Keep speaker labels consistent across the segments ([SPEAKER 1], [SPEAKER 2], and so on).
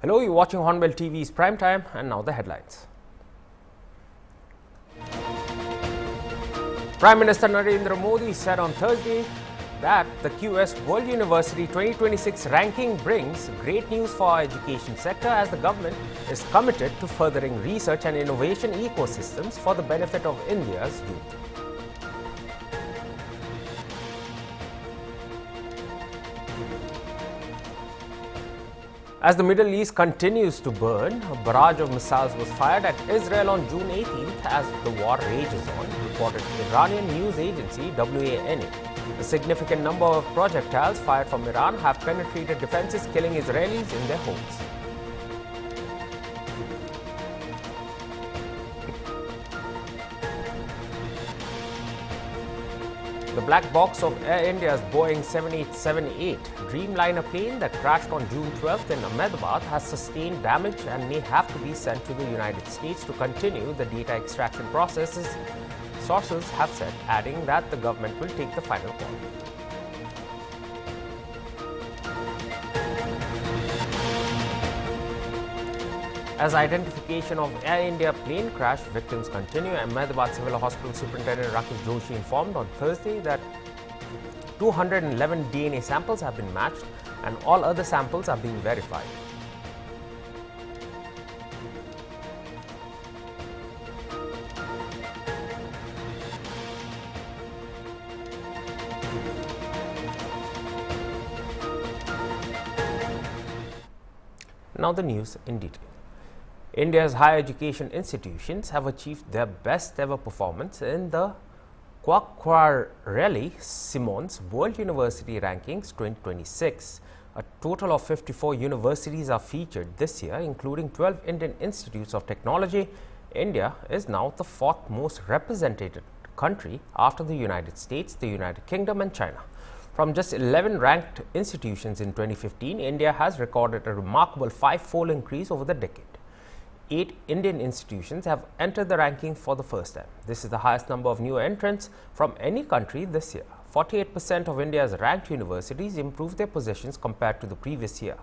[SPEAKER 1] Hello, you're watching Hornbill TV's Prime Time, and now the headlines. Prime Minister Narendra Modi said on Thursday that the QS World University 2026 ranking brings great news for our education sector, as the government is committed to furthering research and innovation ecosystems for the benefit of India's youth. As the Middle East continues to burn, a barrage of missiles was fired at Israel on June 18th as the war rages on, reported Iranian news agency WANA. A significant number of projectiles fired from Iran have penetrated defenses, killing Israelis in their homes. The black box of Air India's Boeing 7878 Dreamliner plane that crashed on June 12th in Ahmedabad has sustained damage and may have to be sent to the United States to continue the data extraction processes, sources have said, adding that the government will take the final call. As identification of Air India plane crash victims continue, Ahmedabad Civil Hospital Superintendent Rakesh Joshi informed on Thursday that 211 DNA samples have been matched and all other samples are being verified. Now the news in detail. India's higher education institutions have achieved their best ever performance in the Quacquarelli Simons World University Rankings 2026. A total of 54 universities are featured this year, including 12 Indian institutes of technology. India is now the fourth most represented country after the United States, the United Kingdom and China. From just 11 ranked institutions in 2015, India has recorded a remarkable five-fold increase over the decade. 8 Indian institutions have entered the ranking for the first time. This is the highest number of new entrants from any country this year. 48% of India's ranked universities improved their positions compared to the previous year.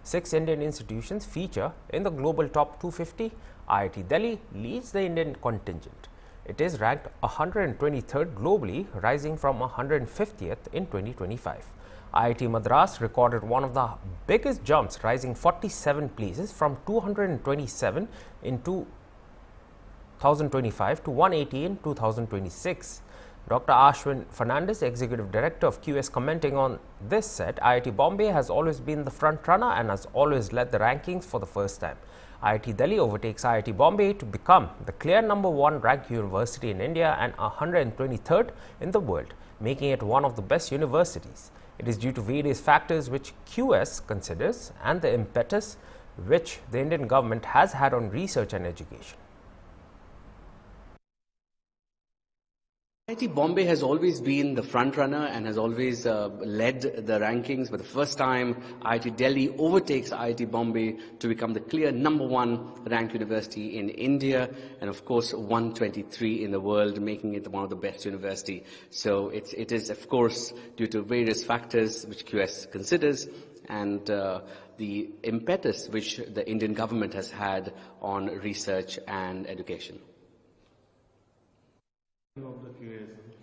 [SPEAKER 1] 6 Indian institutions feature in the global top 250. IIT Delhi leads the Indian contingent. It is ranked 123rd globally, rising from 150th in 2025. IIT Madras recorded one of the biggest jumps, rising 47 places from 227 in 2025 to 180 in 2026. Dr. Ashwin Fernandez, Executive Director of QS, commenting on this, said IIT Bombay has always been the front runner and has always led the rankings for the first time. IIT Delhi overtakes IIT Bombay to become the clear #1 ranked university in India and 123rd in the world, making it one of the best universities. It is due to various factors which QS considers and the impetus which the Indian government has had on research and education.
[SPEAKER 2] IIT Bombay has always been the front runner and has always led the rankings. For the first time, IIT Delhi overtakes IIT Bombay to become the clear #1 ranked university in India, and of course 123 in the world, making it one of the best university. So it is of course due to various factors which QS considers, and the impetus which the Indian government has had on research and education.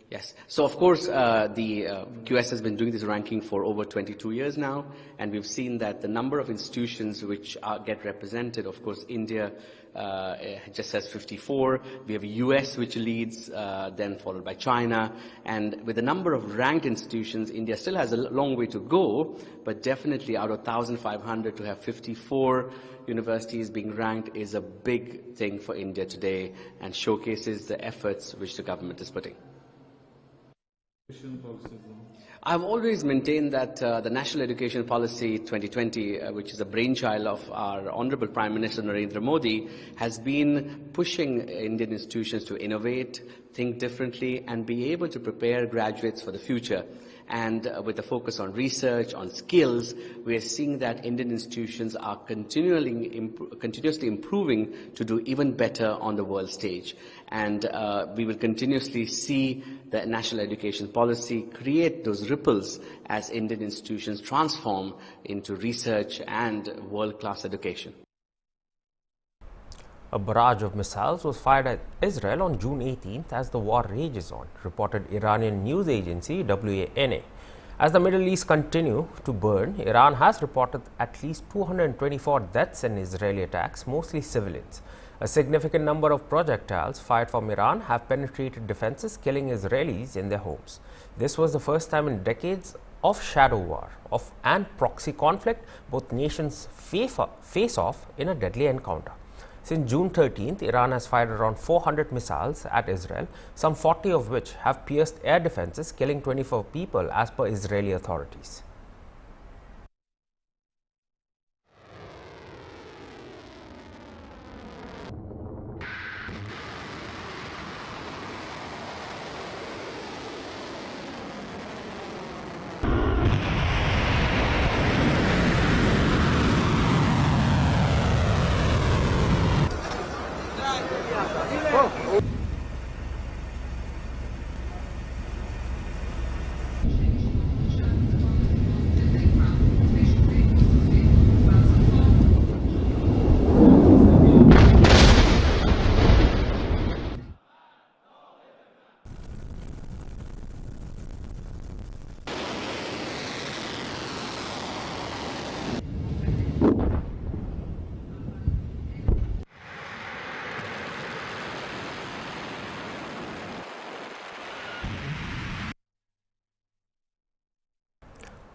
[SPEAKER 2] Yes. So, of course, the QS has been doing this ranking for over 22 years now, and we've seen that the number of institutions which get represented, of course, India just has 54. We have US which leads, then followed by China. And with the number of ranked institutions, India still has a long way to go, but definitely out of 1,500 to have 54 universities being ranked is a big thing for India today and showcases the efforts which the government is putting. I've always maintained that the National Education Policy 2020, which is a brainchild of our Honorable Prime Minister Narendra Modi, has been pushing Indian institutions to innovate, think differently, and be able to prepare graduates for the future. And with the focus on research, on skills, we are seeing that Indian institutions are continuously improving to do even better on the world stage. And we will continuously see the national education policy create those ripples as Indian institutions transform into research and world-class education.
[SPEAKER 1] A barrage of missiles was fired at Israel on June 18th as the war rages on, reported Iranian news agency WANA. As the Middle East continue to burn, Iran has reported at least 224 deaths in Israeli attacks, mostly civilians. A significant number of projectiles fired from Iran have penetrated defenses, killing Israelis in their homes. This was the first time in decades of shadow war and proxy conflict both nations face off in a deadly encounter. Since June 13th, Iran has fired around 400 missiles at Israel, some 40 of which have pierced air defenses, killing 24 people as per Israeli authorities.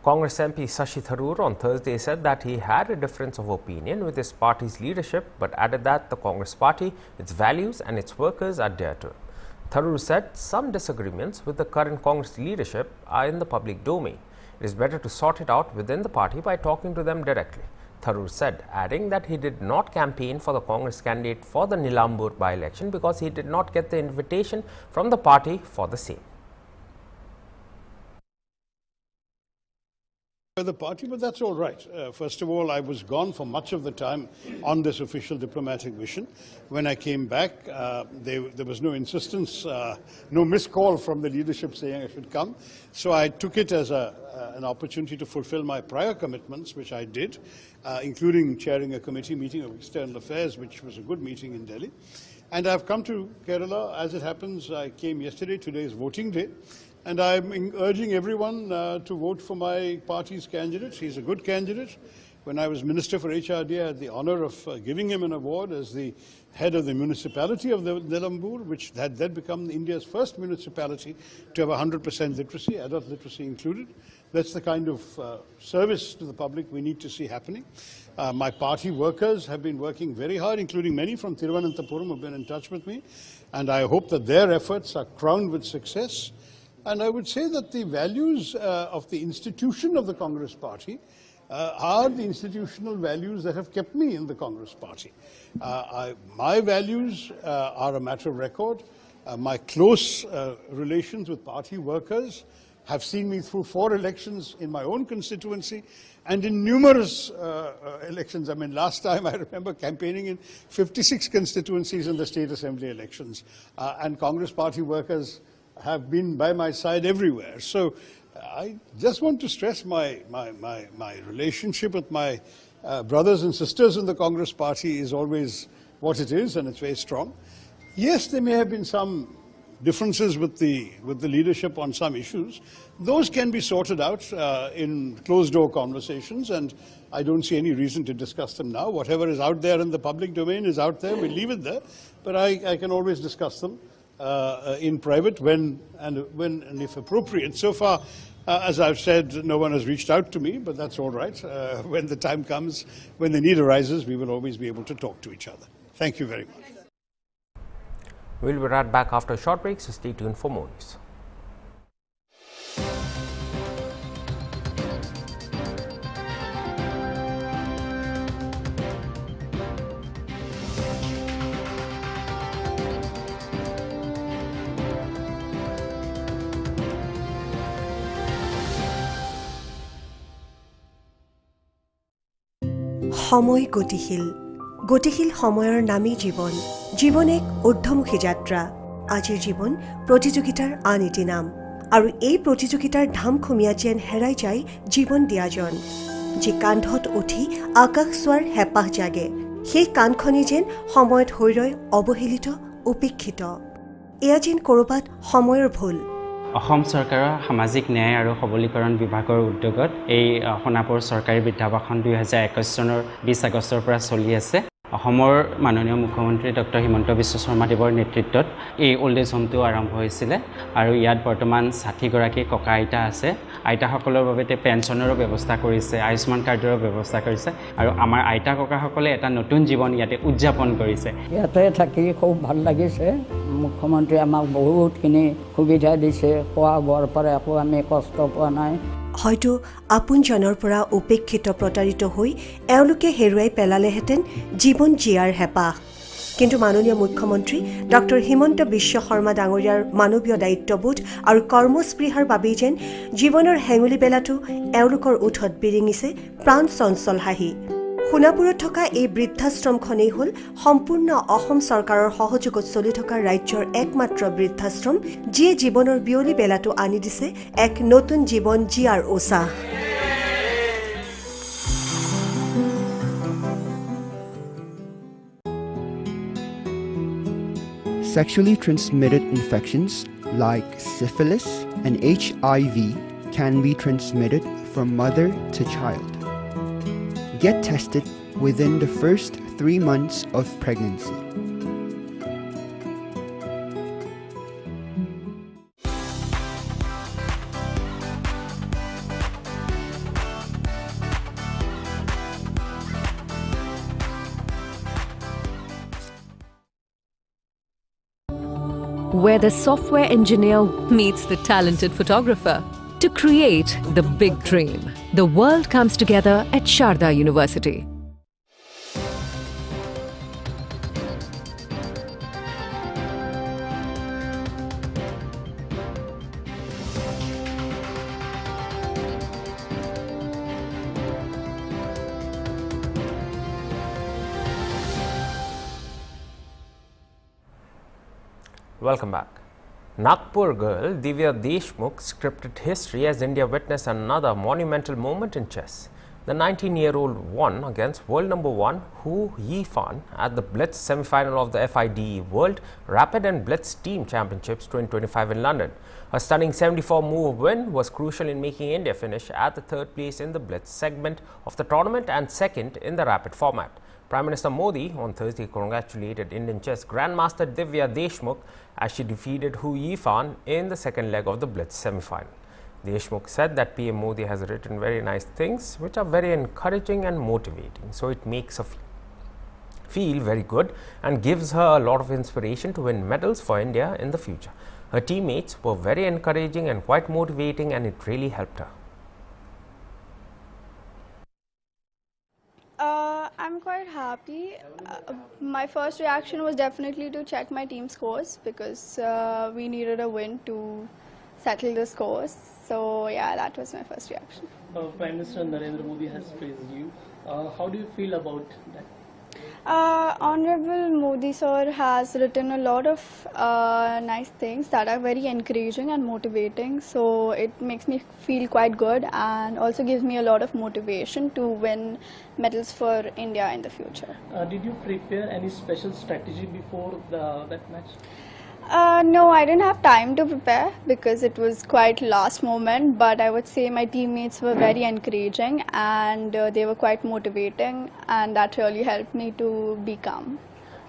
[SPEAKER 1] Congress MP Shashi Tharoor on Thursday said that he had a difference of opinion with his party's leadership, but added that the Congress party, its values and its workers are dear to him. Tharoor said some disagreements with the current Congress leadership are in the public domain. It is better to sort it out within the party by talking to them directly, Tharoor said, adding that he did not campaign for the Congress candidate for the Nilambur by-election because he did not get the invitation from the party for the same.
[SPEAKER 3] The party, but that's all right. First of all, I was gone for much of the time on this official diplomatic mission. When I came back, there was no insistence, no missed call from the leadership saying I should come. So I took it as an opportunity to fulfill my prior commitments, which I did, including chairing a committee meeting of external affairs, which was a good meeting in Delhi. And I've come to Kerala. As it happens, I came yesterday. Today is voting day. And I'm urging everyone to vote for my party's candidate. He's a good candidate. When I was Minister for HRD, I had the honor of giving him an award as the head of the municipality of Nilambur, which had then become India's first municipality to have 100% literacy, adult literacy included. That's the kind of service to the public we need to see happening. My party workers have been working very hard, including many from Thiruvananthapuram who have been in touch with me. And I hope that their efforts are crowned with success. And I would say that the values of the institution of the Congress Party are the institutional values that have kept me in the Congress Party. My values are a matter of record. My close relations with party workers have seen me through 4 elections in my own constituency and in numerous elections. I mean, last time I remember campaigning in 56 constituencies in the State Assembly elections. And Congress Party workers have been by my side everywhere. So I just want to stress my relationship with my brothers and sisters in the Congress Party is always what it is, and it's very strong. Yes, there may have been some differences with the leadership on some issues. Those can be sorted out in closed-door conversations, and I don't see any reason to discuss them now. Whatever is out there in the public domain is out there. We'll leave it there, but I can always discuss them in private when and if appropriate. So far, as I've said, no one has reached out to me, but that's all right. When the time comes, when the need arises, we will always be able to talk to each other. Thank you very much.
[SPEAKER 1] We'll be right back after a short break, so stay tuned for more news.
[SPEAKER 4] সময় গতিশীল গতিশীল সময়ৰ নামেই জীৱন জীৱন এক ঊৰ্ধ্বমুখী যাত্ৰা আজিৰ জীৱন প্ৰতিযোগিতাৰ আন এটি নাম আৰু এই প্ৰতিযোগিতাৰ ধাম খুমিয়া যেন হেৰাই যায় জীৱন দিয়াজন যি কান্ধত উঠি আকাশ চোৱাৰ হেঁপাহ জাগে সেই কান্ধখনি যেন সময়ত হৈ ৰয় অৱহেলিত উপেক্ষিত এয়া যেন ক'ৰবাত সময়ৰ ভুল
[SPEAKER 5] অসম চৰকাৰৰ সামাজিক ন্যায় আৰু সবলীকৰণ বিভাগৰ উদ্যোগত এই সোণাপুৰ চৰকাৰী বিদ্যাবাসন 2021 চনৰ 20 আগষ্টৰ পৰা চলি আছে অসমৰ মাননীয় মুখ্যমন্ত্ৰী ডক্টৰ হিমন্ত বিশ্ব শৰ্মা দেৱৰ নেতৃত্বত এই ওল্ড এজ হোমটো আৰম্ভ হৈছিলে আৰু ইয়াত বৰ্তমান 60 গৰাকী ককা আইতা আছে আইতাসকলৰ বাবে পেঞ্চনৰো ব্যৱস্থা কৰিছে আয়ুষ্মান কাৰ্ডৰ ব্যৱস্থা কৰিছে আৰু আমাৰ আইতা ককাসকলে এটা নতুন জীৱন ইয়াতে উদযাপন কৰিছে
[SPEAKER 6] ইয়াতে থাকি খুব ভাল লাগিছে মুখ্যমন্ত্ৰী আমাক বহুতখিনি সুবিধা দিছে খোৱা বোৱাৰ পৰা একো আমি কষ্ট পোৱা নাই
[SPEAKER 4] হয়তো আপোনজনৰ পৰা উপেক্ষিত প্ৰতাৰিত হৈ এওঁলোকে হেৰুৱাই পেলালেহেঁতেন জীৱন জীয়াৰ হেঁপাহ কিন্তু মাননীয় মুখ্যমন্ত্ৰী ডক্টৰ হিমন্ত বিশ্ব শৰ্মা ডাঙৰীয়াৰ মানৱীয় দায়িত্ববোধ আৰু কৰ্মস্পৃহাৰ বাবেই যেন জীৱনৰ হেঙুলি বেলাটো এওঁলোকৰ ওঠত বিৰিঙিছে প্ৰাণ চঞ্চল হাঁহি সোণাপুৰত থকা এই বৃদ্ধাশ্ৰমখনেই হ'ল সম্পূৰ্ণ অসম চৰকাৰৰ সহযোগত চলি থকা ৰাজ্যৰ একমাত্ৰ বৃদ্ধাশ্ৰম যিয়ে জীৱনৰ বিয়লি বেলাটো আনি দিছে এক নতুন জীৱন জীয়াৰ উৎসাহ
[SPEAKER 7] Sexually transmitted infections like syphilis and HIV can be transmitted from mother to child. Get tested within the first 3 months of pregnancy.
[SPEAKER 8] Where the software engineer meets the talented photographer to create the big dream. The world comes together at Sharda University.
[SPEAKER 1] Welcome back. Nagpur girl Divya Deshmukh scripted history as India witnessed another monumental moment in chess. The 19-year-old won against world number 1 Hu Yifan at the Blitz semi-final of the FIDE World Rapid and Blitz Team Championships 2025 in London. A stunning 74-move win was crucial in making India finish at the third place in the Blitz segment of the tournament and second in the Rapid format. Prime Minister Modi on Thursday congratulated Indian chess grandmaster Divya Deshmukh as she defeated Hu Yifan in the second leg of the Blitz semi-final. Deshmukh said that PM Modi has written very nice things which are very encouraging and motivating. So it makes her feel very good and gives her a lot of inspiration to win medals for India in the future. Her teammates were very encouraging and quite motivating and it really helped her.
[SPEAKER 9] I'm quite happy. My first reaction was definitely to check my team scores because we needed a win to settle the scores. So yeah, that was my first reaction.
[SPEAKER 10] Prime Minister Narendra Modi has praised you. How do you feel about that?
[SPEAKER 9] Honorable Modi sir has written a lot of nice things that are very encouraging and motivating, so it makes me feel quite good and also gives me a lot of motivation to win medals for India in the future.
[SPEAKER 10] Did you prepare any special strategy before that match?
[SPEAKER 9] No, I didn't have time to prepare because it was quite last moment, but I would say my teammates were very encouraging and they were quite motivating, and that really helped me to be calm.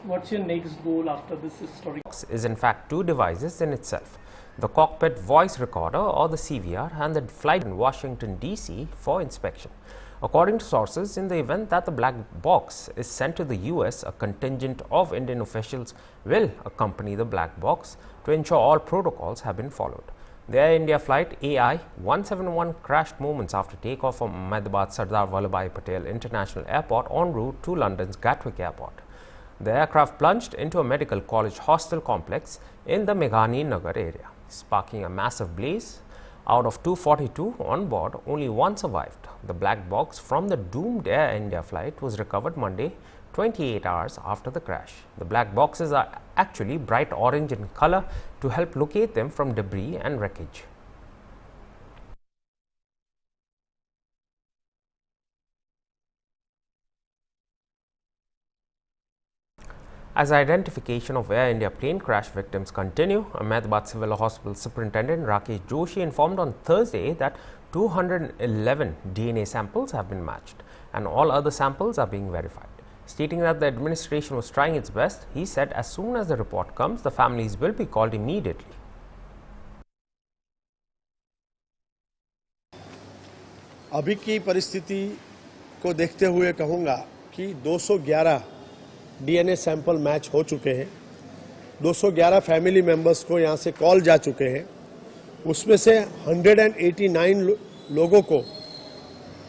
[SPEAKER 10] What's your next goal after this historic?
[SPEAKER 1] Is in fact 2 devices in itself. The cockpit voice recorder or the CVR and the flight in Washington DC for inspection. According to sources, in the event that the black box is sent to the US, a contingent of Indian officials will accompany the black box to ensure all protocols have been followed. The Air India flight AI-171 crashed moments after takeoff from Ahmedabad Sardar Vallabhbhai Patel International Airport en route to London's Gatwick Airport. The aircraft plunged into a medical college hostel complex in the Meghani Nagar area, sparking a massive blaze. Out of 242 on board, only one survived. The black box from the doomed Air India flight was recovered Monday, 28 hours after the crash. The black boxes are actually bright orange in color to help locate them from debris and wreckage. As identification of Air India plane crash victims continue, Ahmedabad Civil Hospital Superintendent Rakesh Joshi informed on Thursday that 211 DNA samples have been matched and all other samples are being verified. Stating that the administration was trying its best, he said as soon as the report comes, the families will be called immediately.
[SPEAKER 11] अभी की परिस्थिति को देखते हुए कहूँगा कि 211 DNA sample match हो चुके हैं। 211 फैमिली मेंबर्स को यहाँ से कॉल जा चुके हैं। उसमें से 189 लोगों को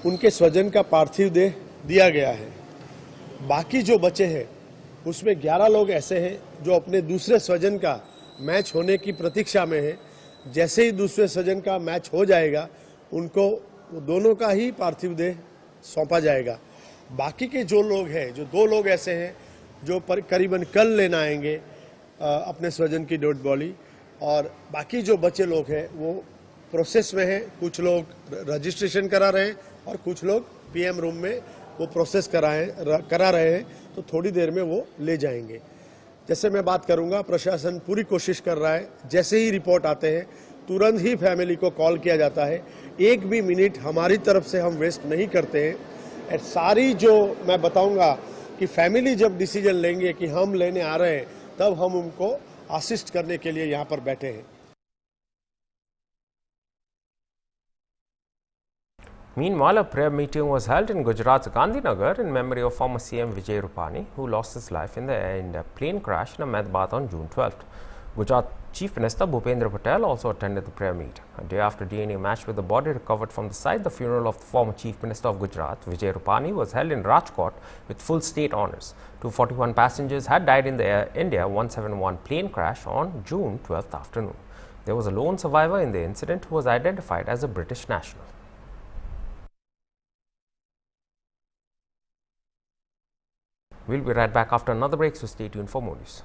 [SPEAKER 11] उनके स्वजन का पार्थिव देह दिया गया है। बाकी जो बचे हैं उसमें 11 लोग ऐसे हैं जो अपने दूसरे स्वजन का मैच होने की प्रतीक्षा में हैं। जैसे ही दूसरे स्वजन का मैच हो जाएगा उनको दोनों का ही पार्थिव देह सौंपा जाएगा। बाकी के जो लोग हैं, जो 2 लोग ऐसे हैं जो करीबन कल लेना आएंगे अपने स्वजन की डेड बॉडी, और बाकी जो बचे लोग हैं वो प्रोसेस में हैं। कुछ लोग रजिस्ट्रेशन करा रहे हैं और कुछ लोग पीएम रूम में वो प्रोसेस करा रहे हैं, तो थोड़ी देर में वो ले जाएंगे। जैसे मैं बात करूंगा, प्रशासन पूरी कोशिश कर रहा है, जैसे ही रिपोर्ट आते हैं तुरंत ही फैमिली को कॉल किया जाता है। एक भी मिनट हमारी तरफ से हम वेस्ट नहीं करते हैं। सारी जो मैं बताऊंगा कि फैमिली जब डिसीजन लेंगे कि हम लेने आ रहे हैं, तब हम उनको असिस्ट करने के लिए यहाँ पर बैठे हैं।
[SPEAKER 1] Meanwhile, a prayer meeting was held in Gujarat's Gandhinagar in memory of former CM Vijay Rupani, who lost his life in the Air India plane crash in Ahmedabad on June 12th. Gujarat Chief Minister Bhupendra Patel also attended the prayer meet. A day after DNA matched with the body recovered from the site, the funeral of the former Chief Minister of Gujarat, Vijay Rupani, was held in Rajkot with full state honours. 241 passengers had died in the Air India 171 plane crash on June 12th afternoon. There was a lone survivor in the incident who was identified as a British national. We'll be right back after another break, so stay tuned for more news.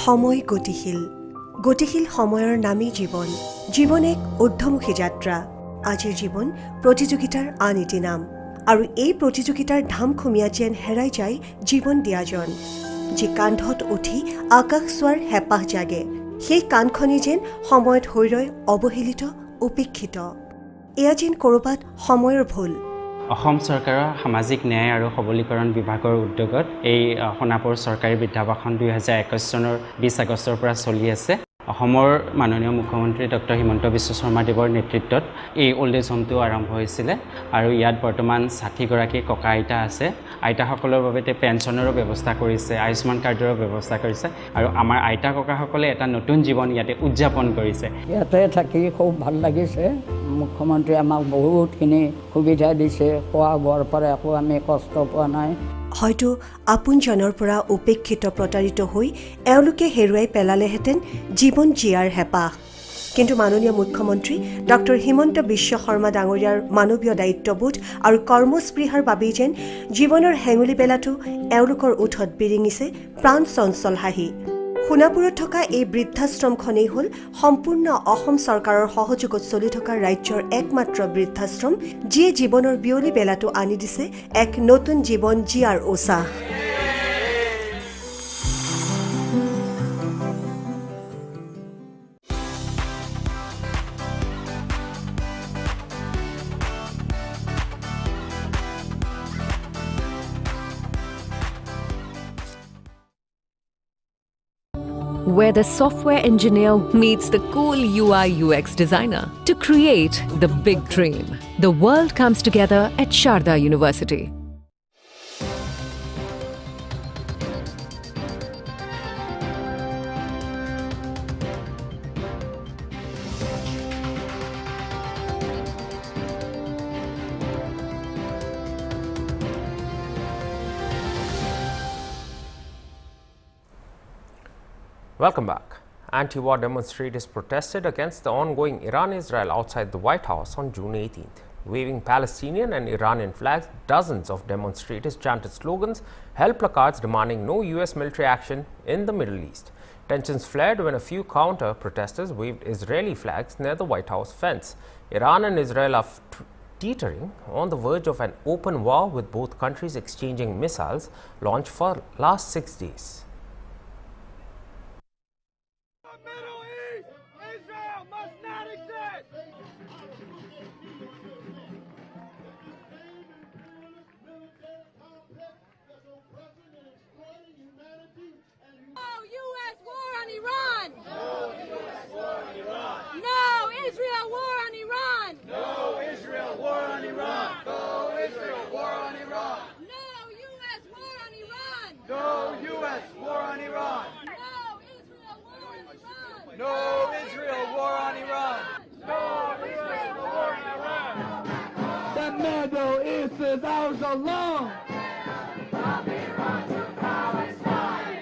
[SPEAKER 4] সময় গতিশীল গতিশীল সময়ৰ নামী জীৱন জীৱন এক ঊৰ্ধ্বমুখী যাত্ৰা আজিৰ জীৱন প্ৰতিযোগিতাৰ আন এটি নাম আৰু এই প্ৰতিযোগিতাৰ ধাম খুমিয়া যেন হেৰাই যায় জীৱন দিয়াজন যি কান্ধত উঠি আকাশ চোৱাৰ হেপাহ জাগে সেই কাণখনি যেন সময়ত হৈ ৰয় অৱহেলিত উপেক্ষিত এয়া যেন কৰবাত সময়ৰ ভুল
[SPEAKER 5] অসম চৰকাৰৰ সামাজিক ন্যায় আৰু সবলীকৰণ বিভাগৰ উদ্যোগত এই সোণাপুৰ চৰকাৰী বিদ্যাবাসন 2021 চনৰ 20 আগষ্টৰ পৰা চলি আছে অসমৰ মাননীয় মুখ্যমন্ত্ৰী ডক্টৰ হিমন্ত বিশ্ব শৰ্মা দেৱৰ নেতৃত্বত এই ওল্ড এজ হোমটো আৰম্ভ হৈছিলে আৰু ইয়াত বৰ্তমান 60 গৰাকী ককা আইতা আছে আইতাসকলৰ বাবে পেঞ্চনৰো ব্যৱস্থা কৰিছে আয়ুষ্মান কাৰ্ডৰ ব্যৱস্থা কৰিছে আৰু আমাৰ আইতা ককাসকলে এটা নতুন জীৱন ইয়াতে উদযাপন কৰিছে
[SPEAKER 6] ইয়াতে থাকি খুব ভাল লাগিছে মুখ্যমন্ত্ৰী আমাক বহুতখিনি সুবিধা দিছে খোৱা বোৱাৰ পৰা একো আমি কষ্ট পোৱা নাই
[SPEAKER 4] হয়তো আপোনজনৰ পৰা উপেক্ষিত প্ৰতাৰিত হৈ এওঁলোকে হেৰুৱাই পেলালেহেঁতেন জীৱন জীয়াৰ হেপাহ কিন্তু মাননীয় মুখ্যমন্ত্ৰী ডক্টৰ হিমন্ত বিশ্ব শৰ্মা ডাঙৰীয়াৰ মানৱীয় দায়িত্ববোধ আৰু কৰ্মস্পৃহাৰ বাবেই যেন জীৱনৰ হেঙুলি বেলাটো এওঁলোকৰ উঠত বিৰিঙিছে প্ৰাণ চঞ্চল হাঁহি সোণাপুৰত থকা এই বৃদ্ধাশ্ৰমখনেই হ'ল সম্পূৰ্ণ অসম চৰকাৰৰ সহযোগত চলি থকা ৰাজ্যৰ একমাত্ৰ বৃদ্ধাশ্ৰম যিয়ে জীৱনৰ বিয়লি বেলাটো আনি দিছে এক নতুন জীৱন জীয়াৰ উৎসাহ
[SPEAKER 8] where the software engineer meets the cool UI UX designer to create the big dream. The world comes together at Sharda University.
[SPEAKER 1] Welcome back. Anti-war demonstrators protested against the ongoing Iran-Israel outside the White House on June 18th. Waving Palestinian and Iranian flags, dozens of demonstrators chanted slogans, held placards demanding no U.S. military action in the Middle East. Tensions flared when a few counter-protesters waved Israeli flags near the White House fence. Iran and Israel are teetering on the verge of an open war, with both countries exchanging missiles launched for last 6 days.
[SPEAKER 12] The Middle East is ours alone.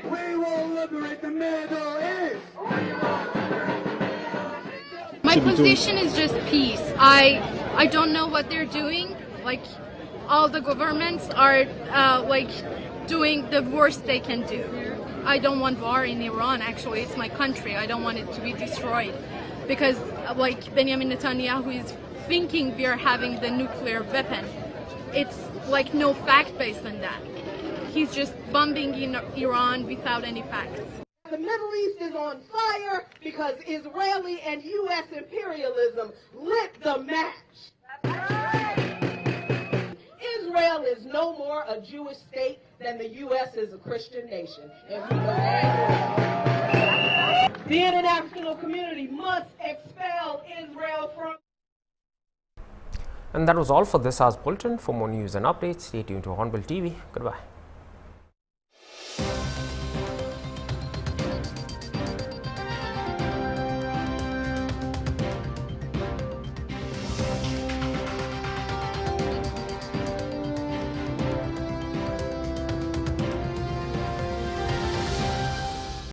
[SPEAKER 12] We will liberate the Middle East.
[SPEAKER 13] My position is just peace. I don't know what they're doing. Like, all the governments are like doing the worst they can do. I don't want war in Iran. Actually, it's my country. I don't want it to be destroyed, because like Benjamin Netanyahu is thinking we are having the nuclear weapon. It's like no fact based on that. He's just bombing in Iran without any facts.
[SPEAKER 14] The Middle East is on fire because Israeli and U.S. imperialism lit the match. Israel is no more a Jewish state than the U.S. is a Christian nation. And we know that. The international community must expel Israel from...
[SPEAKER 1] And that was all for this hour's bulletin. For more news and updates, stay tuned to Hornbill TV. Goodbye.